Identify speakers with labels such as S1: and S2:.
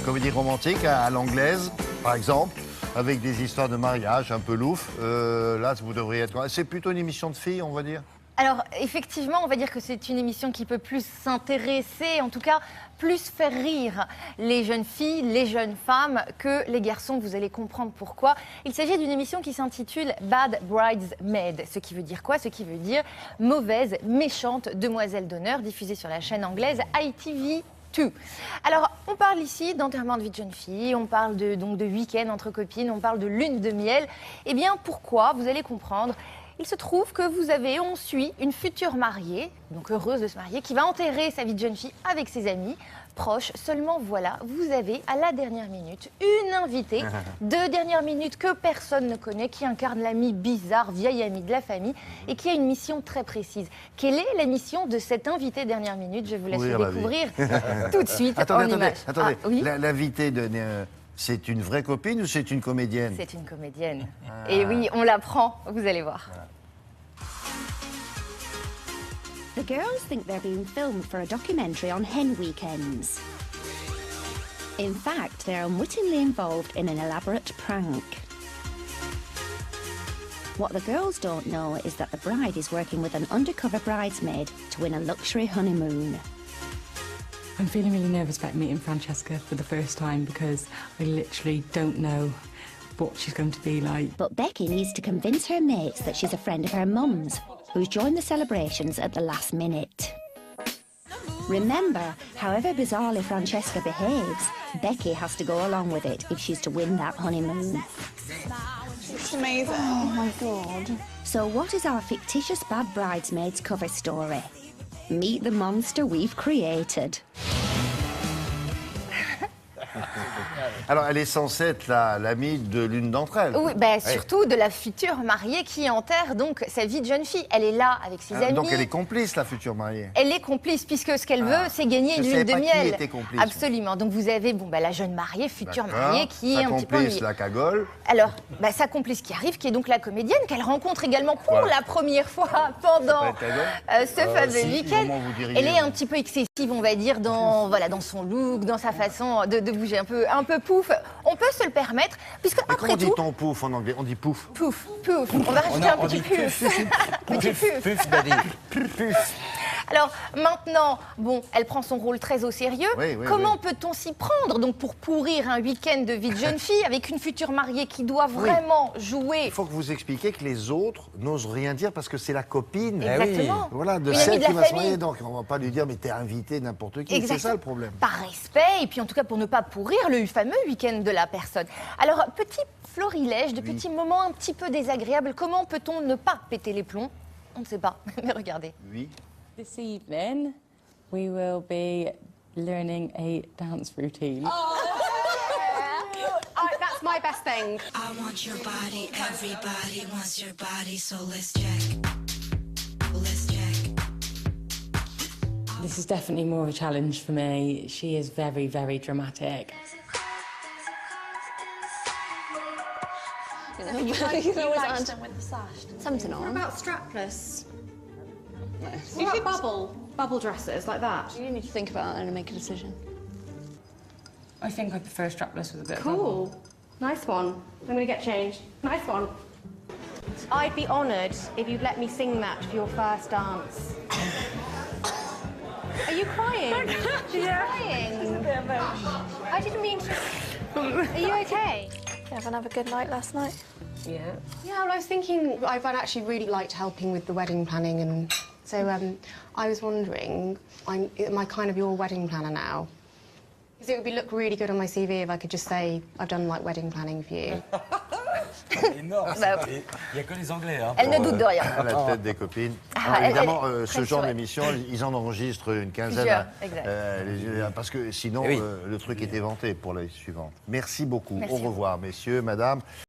S1: comédie romantique à l'anglaise, par exemple, avec des histoires de mariage un peu louches. Là, vous devriez être... C'est plutôt une émission de filles, on va dire.
S2: Alors, effectivement, on va dire que c'est une émission qui peut plus s'intéresser, en tout cas, plus faire rire les jeunes filles, les jeunes femmes que les garçons. Vous allez comprendre pourquoi. Il s'agit d'une émission qui s'intitule Bad Bridesmaid. Ce qui veut dire quoi? Ce qui veut dire mauvaise, méchante demoiselle d'honneur, diffusée sur la chaîne anglaise ITV2. Alors, on parle ici d'enterrement de vie de jeune fille, on parle donc de week-end entre copines, on parle de lune de miel. Eh bien, pourquoi? Vous allez comprendre. Il se trouve que on suit une future mariée, donc heureuse de se marier, qui va enterrer sa vie de jeune fille avec ses amis proches. Seulement voilà, vous avez à la dernière minute une invitée de dernière minute que personne ne connaît, qui incarne l'amie bizarre, vieille amie de la famille et qui a une mission très précise. Quelle est la mission de cette invitée dernière minute? Je vous laisse le découvrir tout de suite en images.
S1: Attendez,
S2: oui,
S1: l'invitée de... c'est une vraie copine ou c'est une comédienne?
S2: C'est une comédienne. Et oui, on l'apprend, vous allez voir.
S3: The girls think they're being filmed for a documentary on hen weekends. In fact, they're unwittingly involved in an elaborate prank. What the girls don't know is that the bride is working with an undercover bridesmaid to win a luxury honeymoon.
S4: I'm feeling really nervous about meeting Francesca for the first time because I literally don't know what she's going to be like.
S3: But Becky needs to convince her mates that she's a friend of her mum's, who's joined the celebrations at the last minute. Remember, however bizarrely Francesca behaves, Becky has to go along with it if she's to win that honeymoon.
S5: It's amazing. Oh my God.
S3: So what is our fictitious bad bridesmaids cover story? Meet the monster we've created.
S1: Alors, elle est censée être l'amie de l'une d'entre elles.
S2: Oui, ben, surtout de la future mariée qui enterre donc sa vie de jeune fille. Elle est là avec ses amis.
S1: Donc elle est complice, la future mariée.
S2: Elle est complice, puisque ce qu'elle veut, c'est gagner une lune de miel.
S1: Qui était complice.
S2: Absolument. Donc vous avez la jeune mariée, future mariée, qui est un petit peu ennuyée.
S1: La cagole.
S2: Alors, sa complice qui arrive, qui est donc la comédienne, qu'elle rencontre également pour la première fois pendant ce fameux week-end. Elle est un petit peu excessive, on va dire, dans son look, dans sa façon de bouger un peu pouf. On peut se le permettre, puisque
S1: mais
S2: après tout...
S1: Comment dit-on pouf en anglais? On dit pouf.
S2: Pouf, pouf. On va rajouter un petit puf. Petit puf.
S1: Puf, daddy. Puf.
S2: Alors maintenant, elle prend son rôle très au sérieux. Comment peut-on s'y prendre donc pour pourrir un week-end de vie de jeune fille avec une future mariée qui doit vraiment jouer?
S1: Il faut que vous expliquiez que les autres n'osent rien dire parce que c'est la copine.
S2: Exactement.
S1: Voilà, de celle qui va se marier. Donc on ne va pas lui dire mais t'es invité n'importe qui. C'est ça le problème.
S2: Par respect et puis en tout cas pour ne pas pourrir le fameux week-end de la personne. Alors petit florilège de petits moments un petit peu désagréables. Comment peut-on ne pas péter les plombs? On ne sait pas. Mais regardez.
S1: Oui.
S4: This evening, we will be learning a dance routine.
S5: That's my best thing.
S6: I want your body, everybody wants your body, so let's check. Let's check.
S4: This is definitely more of a challenge for me. She is very, very dramatic.
S5: You always with the sash.
S7: Something on.
S5: What about strapless? What about bubble dresses like that?
S7: You need to think about it and make a decision.
S4: I think I prefer strapless with a bit of
S5: Cool. Nice one. I'm going to get changed. Nice one. I'd be honoured if you'd let me sing that for your first dance. Are you crying? She's crying. I didn't mean to... Are you okay?
S7: You have another good night last night?
S4: Yeah.
S5: Yeah, well, I was thinking I've actually really liked helping with the wedding planning, and so I was wondering, am I kind of your wedding planner now? Because it would look really good on my CV if I could just say I've done like wedding planning for you.
S8: Énorme, il n'y a que les Anglais. Hein,
S2: Elle ne doute de rien.
S1: À la tête des copines. Alors, évidemment, ce genre d'émission, ils en enregistrent une quinzaine. Parce que sinon, le truc est éventé pour la suivante. Merci beaucoup. Au revoir, messieurs, madame.